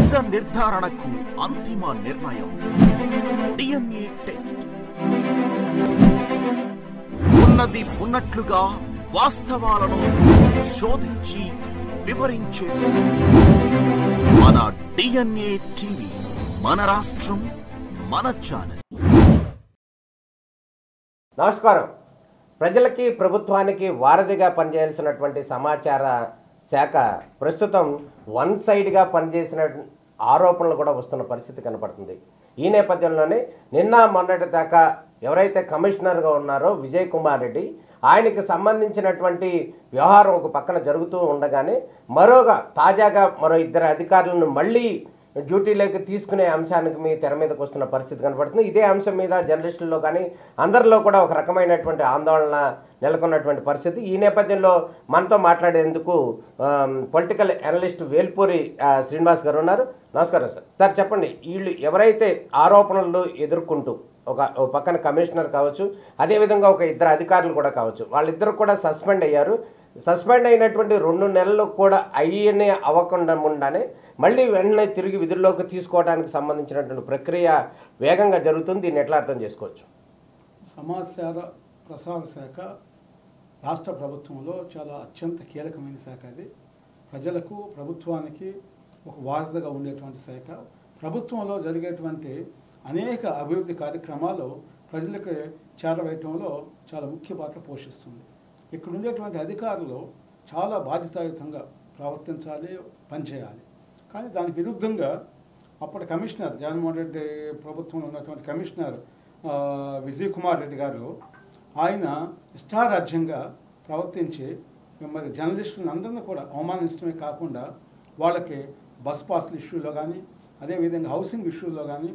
నిజ నిర్ధారణకు అంతిమ నిర్ణయం డిఎన్ఏ టెస్ట్. ఉన్నది ఉన్నట్లుగా వాస్తవాలను శోధించి వివరించే మన డిఎన్ఏ టీవీ, మన రాష్ట్రం, మన ఛానల్. నమస్కారం. ప్రజలకి ప్రభుత్వానికి వారధిగా పనిచేయాల్సినటువంటి సమాచార శాఖ ప్రస్తుతం వన్ సైడ్గా పనిచేసిన ఆరోపణలు కూడా వస్తున్న పరిస్థితి కనపడుతుంది. ఈ నేపథ్యంలోనే నిన్న మొన్నటి దాకా ఎవరైతే కమిషనర్గా ఉన్నారో విజయ్ కుమార్ రెడ్డి, ఆయనకి సంబంధించినటువంటి వ్యవహారం ఒక పక్కన జరుగుతూ ఉండగానే తాజాగా మరో ఇద్దరు అధికారులను మళ్ళీ డ్యూటీలోకి తీసుకునే అంశానికి మీ తెర మీదకి వస్తున్న పరిస్థితి కనపడుతుంది. ఇదే అంశం మీద జర్నలిస్టుల్లో కానీ అందరిలో కూడా ఒక రకమైనటువంటి ఆందోళన నెలకొన్నటువంటి పరిస్థితి. ఈ నేపథ్యంలో మనతో మాట్లాడేందుకు పొలిటికల్ అనలిస్ట్ వేల్పూరి శ్రీనివాస్ గారు ఉన్నారు. నమస్కారం సార్. సార్ చెప్పండి, వీళ్ళు ఎవరైతే ఆరోపణలు ఎదుర్కొంటూ ఒక పక్కన కమిషనర్ కావచ్చు, అదేవిధంగా ఒక ఇద్దరు అధికారులు కూడా కావచ్చు, వాళ్ళిద్దరు కూడా సస్పెండ్ అయ్యారు. సస్పెండ్ అయినటువంటి 2 నెలలు కూడా అవ్వకుండానే మళ్ళీ వెంటనే తిరిగి విధుల్లోకి తీసుకోవడానికి సంబంధించినటువంటి ప్రక్రియ వేగంగా జరుగుతుంది. దీన్ని ఎట్లా అర్థం చేసుకోవచ్చు? సమాచార ప్రసార శాఖ రాష్ట్ర ప్రభుత్వంలో చాలా అత్యంత కీలకమైన శాఖ. అది ప్రజలకు, ప్రభుత్వానికి ఒక వారధిగా ఉండేటువంటి శాఖ. ప్రభుత్వంలో జరిగేటువంటి అనేక అభివృద్ధి కార్యక్రమాలు ప్రజలకు చేరవేయటంలో చాలా ముఖ్య పాత్ర పోషిస్తుంది. ఇక్కడ ఉండేటువంటి అధికారులు చాలా బాధ్యతాయుతంగా ప్రవర్తించాలి, పనిచేయాలి. కానీ దానికి విరుద్ధంగా అప్పటి కమిషనర్, జగన్మోహన్ రెడ్డి ప్రభుత్వంలో ఉన్నటువంటి కమిషనర్ విజయ్ కుమార్ రెడ్డి గారు, ఆయన ఇష్టారాజ్యంగా ప్రవర్తించి మరి జర్నలిస్టులను అందరినీ కూడా అవమానించడమే కాకుండా వాళ్ళకి బస్ పాస్ల ఇష్యూలో కానీ, అదేవిధంగా హౌసింగ్ ఇష్యూలో కానీ,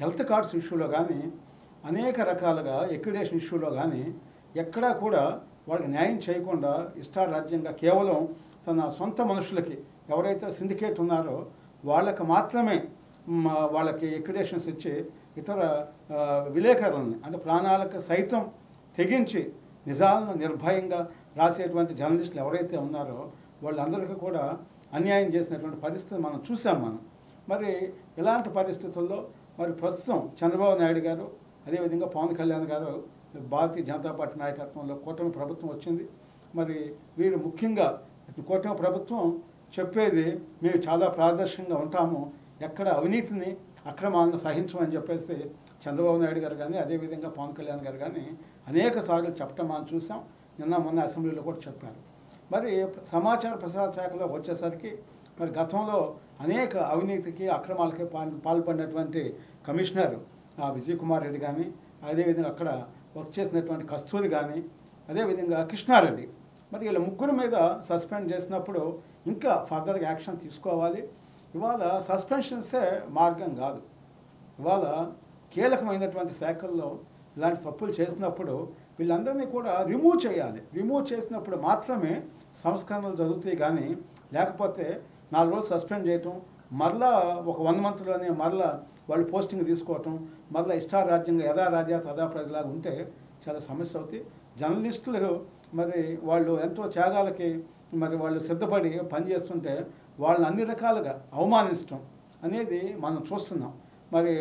హెల్త్ కార్డ్స్ ఇష్యూలో కానీ, అనేక రకాలుగా ఎక్రిడేషన్ ఇష్యూలో కానీ ఎక్కడా కూడా వాళ్ళకి న్యాయం చేయకుండా ఇష్టారాజ్యంగా కేవలం తన సొంత మనుషులకి, ఎవరైతే సిండికేట్ ఉన్నారో వాళ్ళకి మాత్రమే వాళ్ళకి ఎక్రిడేషన్స్ ఇచ్చి ఇతర విలేకరులని, అంటే ప్రాణాలకు సైతం తెగించి నిజాలను నిర్భయంగా రాసేటువంటి జర్నలిస్టులు ఎవరైతే ఉన్నారో వాళ్ళందరికీ కూడా అన్యాయం చేసినటువంటి పరిస్థితి మనం చూసాం. మరి ఇలాంటి పరిస్థితుల్లో మరి ప్రస్తుతం చంద్రబాబు నాయుడు గారు, అదేవిధంగా పవన్ కళ్యాణ్ గారు, భారతీయ జనతా పార్టీ నాయకత్వంలో కూటమి ప్రభుత్వం వచ్చింది. మరి వీరు ముఖ్యంగా కూటమి ప్రభుత్వం చెప్పేది, మేము చాలా పారదర్శకంగా ఉంటాము, ఎక్కడ అవినీతిని, అక్రమాలను సహించమని చెప్పేసి చంద్రబాబు నాయుడు గారు కానీ, అదేవిధంగా పవన్ కళ్యాణ్ గారు కానీ అనేక సార్లు చెప్పడం మనం చూసాం. నిన్న మొన్న అసెంబ్లీలో కూడా చెప్పారు. మరి సమాచార ప్రసార శాఖలో వచ్చేసరికి మరి గతంలో అనేక అవినీతికి, అక్రమాలకి పాల్పడినటువంటి కమిషనర్ విజయ్ కుమార్ రెడ్డి కానీ, అదేవిధంగా అక్కడ వర్క్ చేసినటువంటి కస్తూరి కానీ, అదేవిధంగా కృష్ణారెడ్డి, మరి వీళ్ళ ముగ్గురు మీద సస్పెండ్ చేసినప్పుడు ఇంకా ఫర్దర్గా యాక్షన్ తీసుకోవాలి. ఇవాళ సస్పెన్షన్సే మార్గం కాదు. ఇవాళ కీలకమైనటువంటి శాఖల్లో ఇలాంటి తప్పులు చేసినప్పుడు వీళ్ళందరినీ కూడా రిమూవ్ చేయాలి. రిమూవ్ చేసినప్పుడు మాత్రమే సంస్కరణలు జరుగుతాయి. కానీ లేకపోతే 4 రోజులు సస్పెండ్ చేయటం, మరలా ఒక 1 మంత్లోనే మరలా వాళ్ళు పోస్టింగ్ తీసుకోవటం, మరలా ఇష్టారాజ్యంగా యథా రాజా తదా ప్రజలాగా ఉంటే చాలా సమస్య అవుతాయి. జర్నలిస్టులు మరి వాళ్ళు ఎంతో త్యాగాలకి మరి వాళ్ళు సిద్ధపడి పనిచేస్తుంటే వాళ్ళని అన్ని రకాలుగా అవమానించడం అనేది మనం చూస్తున్నాం. మరి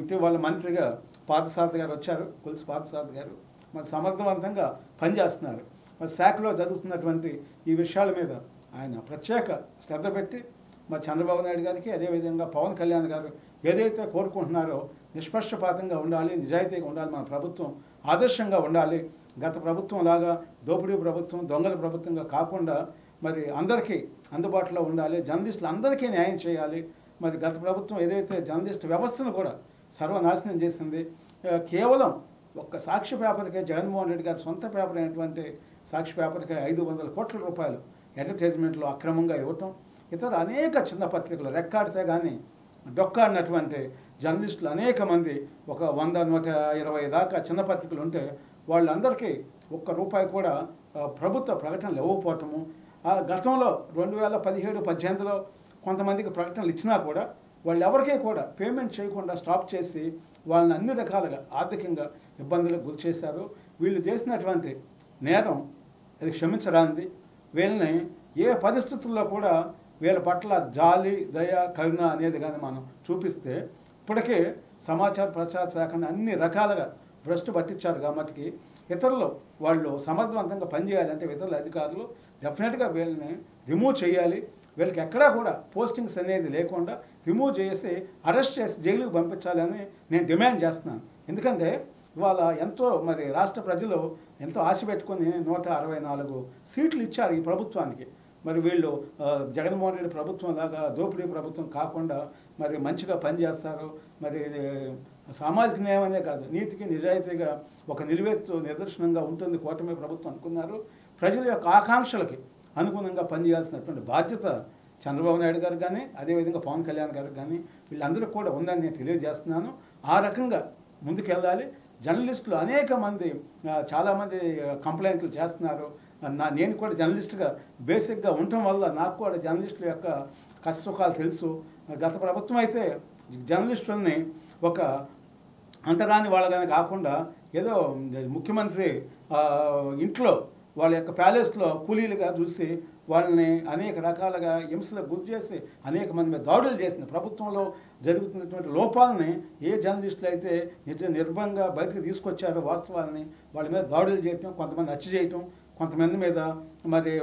ఇటీవల మంత్రిగా పార్థసారథి గారు వచ్చారు, కొలుసు పార్థసారథి గారు, మరి సమర్థవంతంగా పనిచేస్తున్నారు. మరి శాఖలో జరుగుతున్నటువంటి ఈ విషయాల మీద ఆయన ప్రత్యేక శ్రద్ధ పెట్టి మరి చంద్రబాబు నాయుడు గారికి, అదేవిధంగా పవన్ కళ్యాణ్ గారు ఏదైతే కోరుకుంటున్నారో నిష్పక్షపాతంగా ఉండాలి, నిజాయితీగా ఉండాలి, మన ప్రభుత్వం ఆదర్శంగా ఉండాలి. గత ప్రభుత్వం లాగా దోపిడీ ప్రభుత్వం, దొంగల ప్రభుత్వంగా కాకుండా మరి అందరికీ అందుబాటులో ఉండాలి, జర్నలిస్టులు అందరికీ న్యాయం చేయాలి. మరి గత ప్రభుత్వం ఏదైతే జర్నలిస్ట్ వ్యవస్థను కూడా సర్వనాశనం చేసింది, కేవలం ఒక్క సాక్షి పేపర్కే, జగన్మోహన్ రెడ్డి గారి సొంత పేపర్ అయినటువంటి సాక్షి పేపర్కే 500 కోట్ల రూపాయలు అడ్వర్టైజ్మెంట్లో అక్రమంగా ఇవ్వటం, ఇతర అనేక చిన్న పత్రికలు రెక్కాడితే కానీ డొక్కాడినటువంటి జర్నలిస్టులు అనేక మంది, ఒక 100-120 దాకా చిన్న పత్రికలు ఉంటే వాళ్ళందరికీ ₹1 కూడా ప్రభుత్వ ప్రకటనలు ఇవ్వకపోవటము. గతంలో 2017-18లో కొంతమందికి ప్రకటనలు ఇచ్చినా కూడా వాళ్ళు ఎవరికీ కూడా పేమెంట్ చేయకుండా స్టాప్ చేసి వాళ్ళని అన్ని రకాలుగా ఆర్థికంగా ఇబ్బందులకు గురి చేశారు. వీళ్ళు చేసినటువంటి నేరం అది క్షమించరానిది. వీళ్ళని ఏ పరిస్థితుల్లో కూడా వీళ్ళ పట్ల జాలి దయ కరుణ అనేది కానీ మనం చూపిస్తే ఇప్పటికే సమాచార ప్రసార శాఖను అన్ని రకాలుగా భ్రష్టు పట్టించారు కాబట్టి ఇతరులు వాళ్ళు సమర్థవంతంగా పనిచేయాలంటే ఇతరుల అధికారులు డెఫినెట్గా వీళ్ళని రిమూవ్ చేయాలి. వీళ్ళకి ఎక్కడా కూడా పోస్టింగ్స్ అనేది లేకుండా రిమూవ్ చేసి అరెస్ట్ చేసి జైలుకు పంపించాలని నేను డిమాండ్ చేస్తున్నాను. ఎందుకంటే ఇవాళ ఎంతో మరి రాష్ట్ర ప్రజలు ఎంతో ఆశ పెట్టుకొని 164 సీట్లు ఇచ్చారు ఈ ప్రభుత్వానికి. మరి వీళ్ళు జగన్మోహన్ రెడ్డి ప్రభుత్వం లాగా దోపిడీ ప్రభుత్వం కాకుండా మరి మంచిగా పనిచేస్తారు. మరి సామాజిక న్యాయం అనే కాదు, నీతికి నిజాయితీగా ఒక నిదర్శనంగా ఉంటుంది కూటమి ప్రభుత్వం అనుకున్నారు. ప్రజల యొక్క ఆకాంక్షలకి అనుగుణంగా పనిచేయాల్సినటువంటి బాధ్యత చంద్రబాబు నాయుడు గారు కానీ అదేవిధంగా పవన్ కళ్యాణ్ గారికి కానీ వీళ్ళందరూ కూడా ఉందని నేను తెలియజేస్తున్నాను. ఆ రకంగా ముందుకెళ్ళాలి. జర్నలిస్టులు అనేక మంది చాలామంది కంప్లైంట్లు చేస్తున్నారు. నేను కూడా జర్నలిస్ట్గా బేసిక్గా ఉండటం వల్ల నాకు కూడా జర్నలిస్టుల యొక్క కష్టసుఖాలు తెలుసు. గత ప్రభుత్వం అయితే జర్నలిస్టులని ఒక అంటరాని వాళ్ళగానే కాకుండా ఏదో ముఖ్యమంత్రి ఇంట్లో వాళ్ళ యొక్క ప్యాలెస్లో కూలీలుగా చూసి వాళ్ళని అనేక రకాలుగా హింసలకు గురి చేసి అనేక మంది మీద దాడులు చేసింది. ప్రభుత్వంలో జరుగుతున్నటువంటి లోపాలని ఏ జర్నలిస్టులు అయితే నిర్భయంగా బయటకు తీసుకొచ్చారో వాస్తవాలని వాళ్ళ మీద దాడులు చేయటం, కొంతమంది హత్య చేయటం, కొంతమంది మీద మరి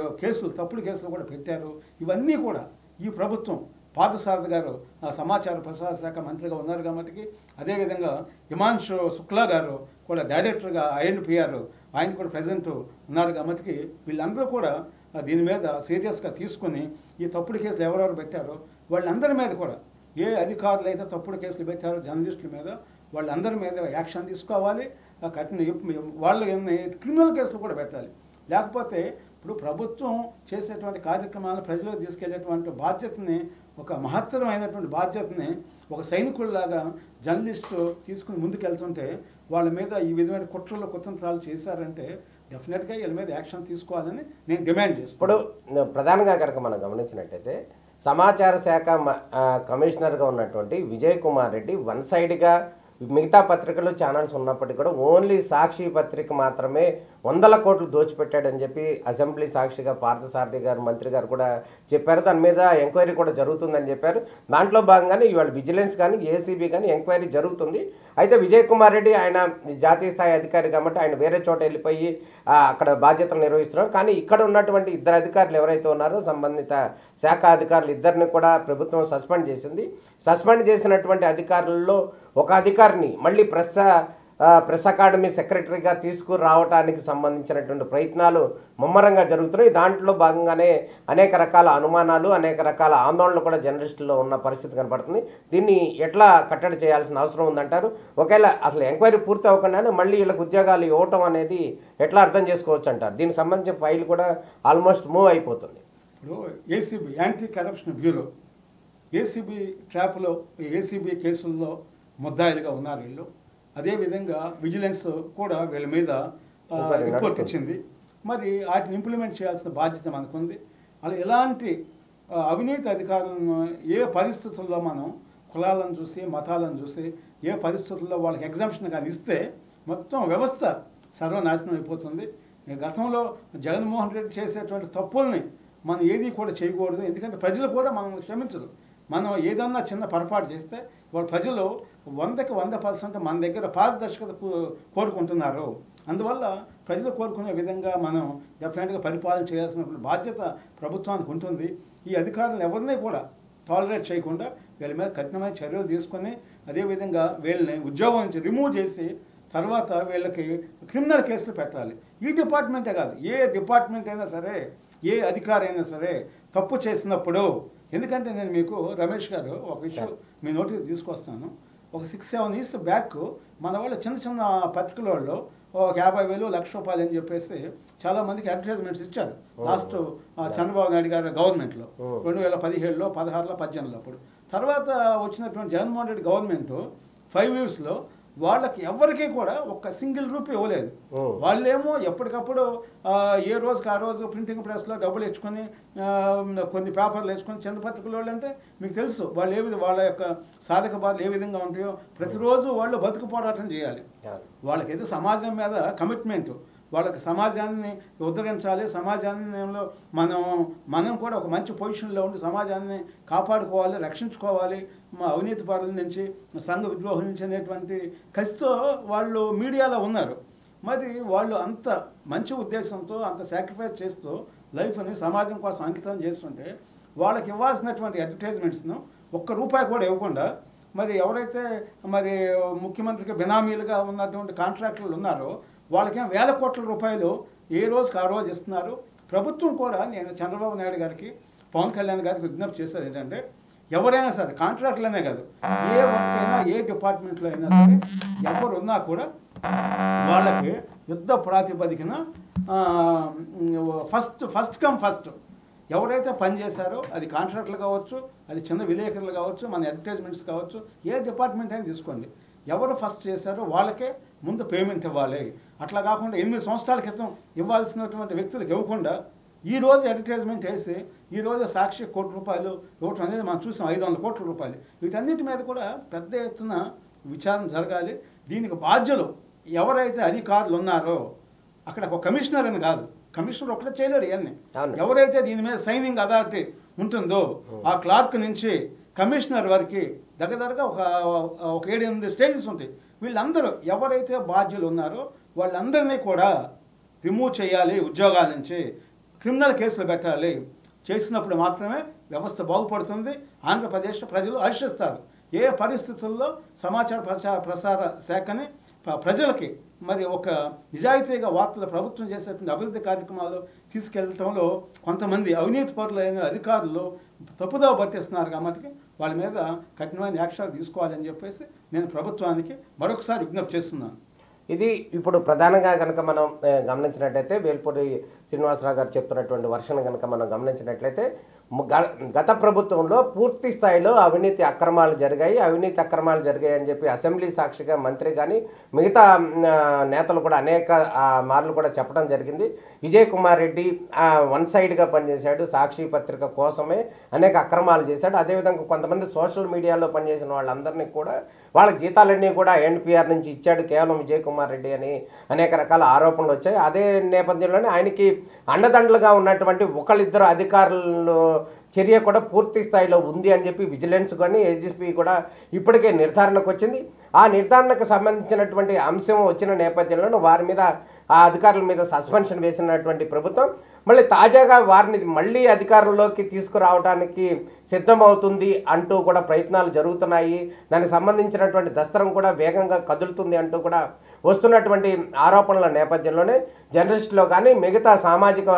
తప్పుడు కేసులు కూడా పెట్టారు. ఇవన్నీ కూడా ఈ ప్రభుత్వం పార్థసారథి గారు సమాచార ప్రసార శాఖ మంత్రిగా ఉన్నారు కాబట్టి, అదేవిధంగా హిమాంశు శుక్లా గారు కూడా డైరెక్టర్గా ఐఎన్పిఆర్ ఆయన కూడా ప్రజెంట్ ఉన్నారు కాబట్టి వీళ్ళందరూ కూడా దీని మీద సీరియస్గా తీసుకుని ఈ తప్పుడు కేసులు ఎవరెవరు పెట్టారో వాళ్ళందరి మీద కూడా ఏ అధికారులు అయితే తప్పుడు కేసులు పెట్టారో జర్నలిస్టుల మీద వాళ్ళందరి మీద యాక్షన్ తీసుకోవాలి. కఠిన వాళ్ళు క్రిమినల్ కేసులు కూడా పెట్టాలి. లేకపోతే ఇప్పుడు ప్రభుత్వం చేసేటువంటి కార్యక్రమాలను ప్రజలకు తీసుకెళ్లేటువంటి బాధ్యతని, ఒక మహత్తరమైనటువంటి బాధ్యతని ఒక సైనికుల్లాగా జర్నలిస్టు తీసుకుని ముందుకెళ్తుంటే వాళ్ళ మీద ఈ విధమైన కుతంత్రాలు చేశారంటే డెఫినెట్గా వీళ్ళ మీద యాక్షన్ తీసుకోవాలని నేను డిమాండ్ చేస్తాను. ఇప్పుడు ప్రధానంగా కనుక మనం గమనించినట్టయితే సమాచార శాఖ కమిషనర్గా ఉన్నటువంటి విజయ్ కుమార్ రెడ్డి వన్ సైడ్గా మిగతా పత్రికలు ఛానల్స్ ఉన్నప్పటికీ కూడా ఓన్లీ సాక్షి పత్రిక మాత్రమే 100 కోట్లు దోచిపెట్టాడని చెప్పి అసెంబ్లీ సాక్షిగా పార్థసారథి గారు మంత్రి గారు కూడా చెప్పారు. దాని మీద ఎంక్వైరీ కూడా జరుగుతుందని చెప్పారు. దాంట్లో భాగంగానే ఇవాళ విజిలెన్స్ కానీ ఏసీబీ కానీ ఎంక్వైరీ జరుగుతుంది. అయితే విజయ్ కుమార్ రెడ్డి ఆయన జాతీయ స్థాయి అధికారి కాబట్టి ఆయన వేరే చోట వెళ్ళిపోయి అక్కడ బాధ్యతలు నిర్వహిస్తున్నారు. కానీ ఇక్కడ ఉన్నటువంటి 2 అధికారులు ఎవరైతే ఉన్నారో సంబంధిత శాఖ అధికారులు ఇద్దరిని కూడా ప్రభుత్వం సస్పెండ్ చేసింది. సస్పెండ్ చేసినటువంటి అధికారులలో ఒక అధికారిని మళ్ళీ ప్రెస్ అకాడమీ సెక్రటరీగా తీసుకురావడానికి సంబంధించినటువంటి ప్రయత్నాలు ముమ్మరంగా జరుగుతున్నాయి. దాంట్లో భాగంగానే అనేక రకాల అనుమానాలు, అనేక రకాల ఆందోళనలు కూడా జర్నలిస్టుల్లో ఉన్న పరిస్థితి కనపడుతుంది. దీన్ని ఎట్లా కట్టడి చేయాల్సిన అవసరం ఉందంటారు? ఒకవేళ అసలు ఎంక్వైరీ పూర్తి అవ్వకుండానే మళ్ళీ వీళ్ళకి ఉద్యోగాలు ఇవ్వటం అనేది ఎట్లా అర్థం చేసుకోవచ్చు అంటారు? దీనికి సంబంధించిన ఫైల్ కూడా ఆల్మోస్ట్ మూవ్ అయిపోతుంది. ఇప్పుడు ACB anti corruption bureau ACB ట్రాప్లో ఏసీబీ కేసుల్లో ముద్దాయిలుగా ఉన్నారు వీళ్ళు. అదేవిధంగా విజిలెన్స్ కూడా వీళ్ళ మీద రిపోర్ట్ ఇచ్చింది. మరి వాటిని ఇంప్లిమెంట్ చేయాల్సిన బాధ్యత మనకుంది. అలా ఎలాంటి అవినీతి అధికారులను ఏ పరిస్థితుల్లో మనం కులాలను చూసి మతాలను చూసి ఏ పరిస్థితుల్లో వాళ్ళకి ఎగ్జామ్షన్ కానీ ఇస్తే మొత్తం వ్యవస్థ సర్వనాశనం అయిపోతుంది. గతంలో జగన్మోహన్ రెడ్డి చేసేటువంటి తప్పుల్ని మనం ఏది కూడా చేయకూడదు. ఎందుకంటే ప్రజలు కూడా మనం క్షమించరు. మనం ఏదన్నా చిన్న పొరపాటు చేస్తే వాళ్ళ ప్రజలు 100కి 100% మన దగ్గర పారదర్శకత కోరుకుంటున్నారు. అందువల్ల ప్రజలు కోరుకునే విధంగా మనం డెఫినెట్గా పరిపాలన చేయాల్సిన బాధ్యత ప్రభుత్వానికి ఉంటుంది. ఈ అధికారులను ఎవరిని కూడా టాలరేట్ చేయకుండా వీళ్ళ మీద కఠినమైన చర్యలు తీసుకొని అదేవిధంగా వీళ్ళని ఉద్యోగం నుంచి రిమూవ్ చేసి తర్వాత వీళ్ళకి క్రిమినల్ కేసులు పెట్టాలి. ఈ డిపార్ట్మెంటే కాదు, ఏ డిపార్ట్మెంట్ అయినా సరే, ఏ అధికారి అయినా సరే తప్పు చేసినప్పుడు, ఎందుకంటే నేను మీకు రమేష్ గారు ఒక విషయం మీ నోటీస్ తీసుకొస్తాను. ఒక 6-7 ఇయర్స్ బ్యాక్ మన వాళ్ళు చిన్న చిన్న పత్రికల వాళ్ళు 50,000 ₹1,00,000 అని చెప్పేసి చాలా మందికి అడ్వర్టైజ్మెంట్స్ ఇచ్చారు. లాస్ట్ చంద్రబాబు నాయుడు గారి గవర్నమెంట్లో 2017లో 16లో 18లో. అప్పుడు తర్వాత వచ్చినటువంటి జగన్మోహన్ రెడ్డి గవర్నమెంట్ 5 ఇయర్స్లో వాళ్ళకి ఎవరికి కూడా ఒక్క సింగిల్ రూపీ ఇవ్వలేదు. వాళ్ళేమో ఎప్పటికప్పుడు ఏ రోజుకి ఆ రోజు ప్రింటింగ్ ప్రెస్లో డబ్బులు ఇచ్చుకొని కొన్ని పేపర్లు వేసుకొని చిన్న పత్రికల వాళ్ళు అంటే మీకు తెలుసు వాళ్ళు వాళ్ళ యొక్క సాధక బాధలు ఏ విధంగా ఉంటాయో. ప్రతిరోజు వాళ్ళు బతుకు పోరాటం చేయాలి. వాళ్ళకైతే సమాజం మీద కమిట్మెంట్, వాళ్ళకి సమాజాన్ని ఉద్ధరించాలి, సమాజంలో మనం కూడా ఒక మంచి పొజిషన్లో ఉండి సమాజాన్ని కాపాడుకోవాలి, రక్షించుకోవాలి మా అవినీతి పరుల నుంచి, సంఘ విద్రోహం నుంచి అనేటువంటి కసితో వాళ్ళు మీడియాలో ఉన్నారు. మరి వాళ్ళు అంత మంచి ఉద్దేశంతో అంత సాక్రిఫైస్ చేస్తూ లైఫ్ని సమాజం కోసం అంకితం చేస్తుంటే వాళ్ళకి ఇవ్వాల్సినటువంటి అడ్వర్టైజ్మెంట్స్ను ₹1 కూడా ఇవ్వకుండా మరి ఎవరైతే మరి ముఖ్యమంత్రికి బినామీలుగా ఉన్నటువంటి కాంట్రాక్టర్లు ఉన్నారో వాళ్ళకేం వేల కోట్ల రూపాయలు ఏ రోజుకి ఆ రోజు ఇస్తున్నారు. ప్రభుత్వం కూడా నేను చంద్రబాబు నాయుడు గారికి, పవన్ కళ్యాణ్ గారికి విజ్ఞప్తి చేసేది ఏంటంటే ఎవరైనా సరే, కాంట్రాక్టులనే కాదు, ఏ వర్క్ అయినా ఏ డిపార్ట్మెంట్లో అయినా సరే ఎవరు ఉన్నా కూడా వాళ్ళకి యుద్ధ ప్రాతిపదికన ఫస్ట్ కమ్ ఫస్ట్ ఎవరైతే పనిచేశారో అది కాంట్రాక్టులు కావచ్చు, అది చిన్న విలేకరులు కావచ్చు, మన అడ్వర్టైజ్మెంట్స్ కావచ్చు, ఏ డిపార్ట్మెంట్ అయినా తీసుకోండి, ఎవరు ఫస్ట్ చేశారో వాళ్ళకే ముందు పేమెంట్ ఇవ్వాలి. అట్లా కాకుండా 8 సంవత్సరాల క్రితం ఇవ్వాల్సినటువంటి వ్యక్తులకు ఇవ్వకుండా ఈరోజు అడ్వర్టైజ్మెంట్ వేసి ఈరోజు సాక్షి ₹1 ఇవ్వటం అనేది మనం చూసాం. 500 కోట్ల రూపాయలు. వీటన్నిటి మీద కూడా పెద్ద ఎత్తున విచారణ జరగాలి. దీనికి బాధ్యులు ఎవరైతే అధికారులు ఉన్నారో, అక్కడ ఒక కమిషనర్ అని కాదు, కమిషనర్ ఒకటే చేయలేడు ఇవన్నీ. ఎవరైతే దీని మీద సైనింగ్ అథారిటీ ఉంటుందో ఆ క్లార్క్ నుంచి కమిషనర్ వరకు దగ్గరగా ఒక 7-8 స్టేజెస్ ఉంటాయి. వీళ్ళందరూ ఎవరైతే బాధ్యులు ఉన్నారో వాళ్ళందరినీ కూడా రిమూవ్ చేయాలి ఉద్యోగాల నుంచి, క్రిమినల్ కేసులు పెట్టాలి. చేసినప్పుడు మాత్రమే వ్యవస్థ బాగుపడుతుంది, ఆంధ్రప్రదేశ్ ప్రజలు హర్షిస్తారు. ఏ పరిస్థితుల్లో సమాచార ప్రసార శాఖని ప్రజలకి మరి ఒక నిజాయితీగా వార్తలు ప్రభుత్వం చేసేటువంటి అభివృద్ధి కార్యక్రమాలు తీసుకెళ్లడంలో కొంతమంది అవినీతి పరులైన అధికారులు తప్పుదోవ పట్టిస్తున్నారు కాబట్టి వాళ్ళ మీద కఠినమైన యాక్షన్ తీసుకోవాలని చెప్పేసి నేను ప్రభుత్వానికి మరొకసారి విజ్ఞప్తి చేస్తున్నాను. ఇది ఇప్పుడు ప్రధానంగా కనుక మనం గమనించినట్లయితే వేల్పూరి శ్రీనివాసరావు గారు చెప్తున్నటువంటి వర్షం కనుక మనం గమనించినట్లయితే గత ప్రభుత్వంలో పూర్తి స్థాయిలో అవినీతి అక్రమాలు జరిగాయి అని చెప్పి అసెంబ్లీ సాక్షిగా మంత్రి కానీ మిగతా నేతలు కూడా అనేక మార్లు కూడా చెప్పడం జరిగింది. విజయ్ కుమార్ రెడ్డి వన్ సైడ్గా పనిచేశాడు, సాక్షి పత్రిక కోసమే అనేక అక్రమాలు చేశాడు. అదేవిధంగా కొంతమంది సోషల్ మీడియాలో పనిచేసిన వాళ్ళందరినీ కూడా వాళ్ళ జీతాలన్నీ కూడా ఎన్పిఆర్ నుంచి ఇచ్చాడు కేవలం విజయ్ కుమార్ రెడ్డి అని అనేక రకాల ఆరోపణలు వచ్చాయి. అదే నేపథ్యంలోనే ఆయనకి అండదండలుగా ఉన్నటువంటి ఒకళ్ళిద్దరు అధికారులు చర్య కూడా పూర్తి స్థాయిలో ఉంది అని చెప్పి విజిలెన్స్ కానీ ఏజీపీ కూడా ఇప్పటికే నిర్ధారణకు వచ్చింది. ఆ నిర్ధారణకు సంబంధించినటువంటి అంశం వచ్చిన నేపథ్యంలో వారి మీద ఆ అధికారుల మీద సస్పెన్షన్ వేసినటువంటి ప్రభుత్వం మళ్ళీ తాజాగా వారిని మళ్ళీ అధికారంలోకి తీసుకురావడానికి సిద్ధమవుతుంది అంటూ కూడా ప్రయత్నాలు జరుగుతున్నాయి. దానికి సంబంధించినటువంటి దస్తరం కూడా వేగంగా కదులుతుంది అంటూ కూడా వస్తున్నటువంటి ఆరోపణల నేపథ్యంలోనే జర్నలిస్టులో కానీ మిగతా సామాజిక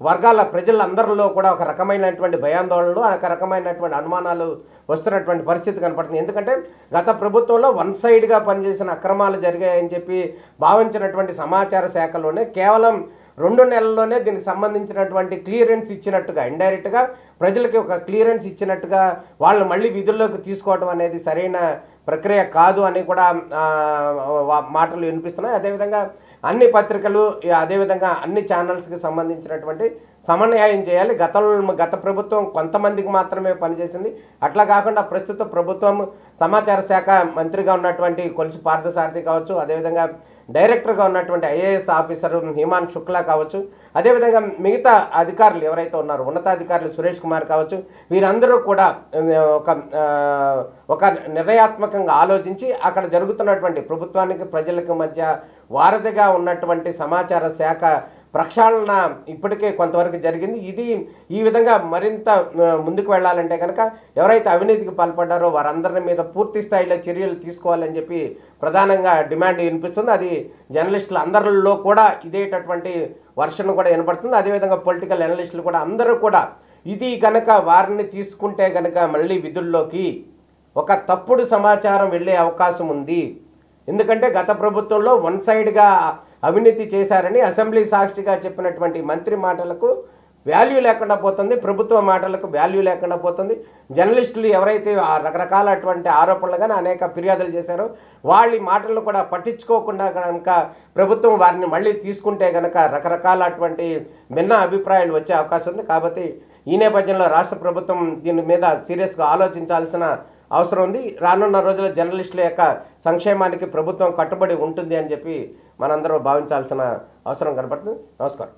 వర్గాల ప్రజలందరిలో కూడా ఒక రకమైనటువంటి భయాందోళనలు, ఒక రకమైనటువంటి అనుమానాలు వస్తున్నటువంటి పరిస్థితి కనపడుతుంది. ఎందుకంటే గత ప్రభుత్వంలో వన్ సైడ్గా పనిచేసిన అక్రమాలు జరిగాయని చెప్పి భావించినటువంటి సమాచార శాఖలోనే కేవలం 2 నెలల్లోనే దీనికి సంబంధించినటువంటి క్లియరెన్స్ ఇచ్చినట్టుగా, ఇండైరెక్ట్గా ప్రజలకి ఒక క్లియరెన్స్ ఇచ్చినట్టుగా వాళ్ళు మళ్ళీ విధుల్లోకి తీసుకోవడం అనేది సరైన ప్రక్రియ కాదు అని కూడా మాటలు వినిపిస్తున్నాయి. అదేవిధంగా అన్ని పత్రికలు, అదేవిధంగా అన్ని ఛానల్స్కి సంబంధించినటువంటి సమన్వయం చేయాలి. గత ప్రభుత్వం కొంతమందికి మాత్రమే పనిచేసింది. అట్లా కాకుండా ప్రస్తుత ప్రభుత్వం సమాచార శాఖ మంత్రిగా ఉన్నటువంటి కొలిసి పార్థసారథి కావచ్చు, అదేవిధంగా డైరెక్టర్గా ఉన్నటువంటి ఐఏఎస్ ఆఫీసర్ హిమాన్ శుక్లా కావచ్చు, అదేవిధంగా మిగతా అధికారులు ఎవరైతే ఉన్నారో ఉన్నతాధికారులు సురేష్ కుమార్ కావచ్చు, వీరందరూ కూడా ఒక నిర్ణయాత్మకంగా ఆలోచించి అక్కడ జరుగుతున్నటువంటి ప్రభుత్వానికి ప్రజలకు మధ్య వారధిగా ఉన్నటువంటి సమాచార శాఖ ప్రక్షాళన ఇప్పటికే కొంతవరకు జరిగింది. ఇది ఈ విధంగా మరింత ముందుకు వెళ్ళాలంటే కనుక ఎవరైతే అవినీతికి పాల్పడ్డారో వారందరి మీద పూర్తి స్థాయిలో చర్యలు తీసుకోవాలని చెప్పి ప్రధానంగా డిమాండ్ వినిపిస్తుంది. అది జర్నలిస్టులు అందరిలో కూడా ఇదేటటువంటి వర్షన్ కూడా వినపడుతుంది. అదేవిధంగా పొలిటికల్ అనలిస్టులు కూడా అందరూ కూడా ఇది కనుక వారిని తీసుకుంటే కనుక మళ్ళీ విధుల్లోకి ఒక తప్పుడు సమాచారం వెళ్ళే అవకాశం ఉంది. ఎందుకంటే గత ప్రభుత్వంలో వన్ సైడ్గా అవినీతి చేశారని అసెంబ్లీ సాక్షిగా చెప్పినటువంటి మంత్రి మాటలకు వాల్యూ లేకుండా పోతుంది, ప్రభుత్వ మాటలకు వాల్యూ లేకుండా పోతుంది. జర్నలిస్టులు ఎవరైతే రకరకాలటువంటి ఆరోపణలు కానీ అనేక ఫిర్యాదులు చేశారో వాళ్ళ మాటలను కూడా పట్టించుకోకుండా కనుక ప్రభుత్వం వారిని మళ్ళీ తీసుకుంటే కనుక రకరకాలటువంటి భిన్న అభిప్రాయాలు వచ్చే అవకాశం ఉంది. కాబట్టి ఈ నేపథ్యంలో రాష్ట్ర ప్రభుత్వం దీని మీద సీరియస్గా ఆలోచించాల్సిన అవసరం ఉంది. రానున్న రోజుల్లో జర్నలిస్టుల యొక్క సంక్షేమానికి ప్రభుత్వం కట్టుబడి ఉంటుంది అని చెప్పి మనందరూ భావించాల్సిన అవసరం కనపడుతుంది. నమస్కారం.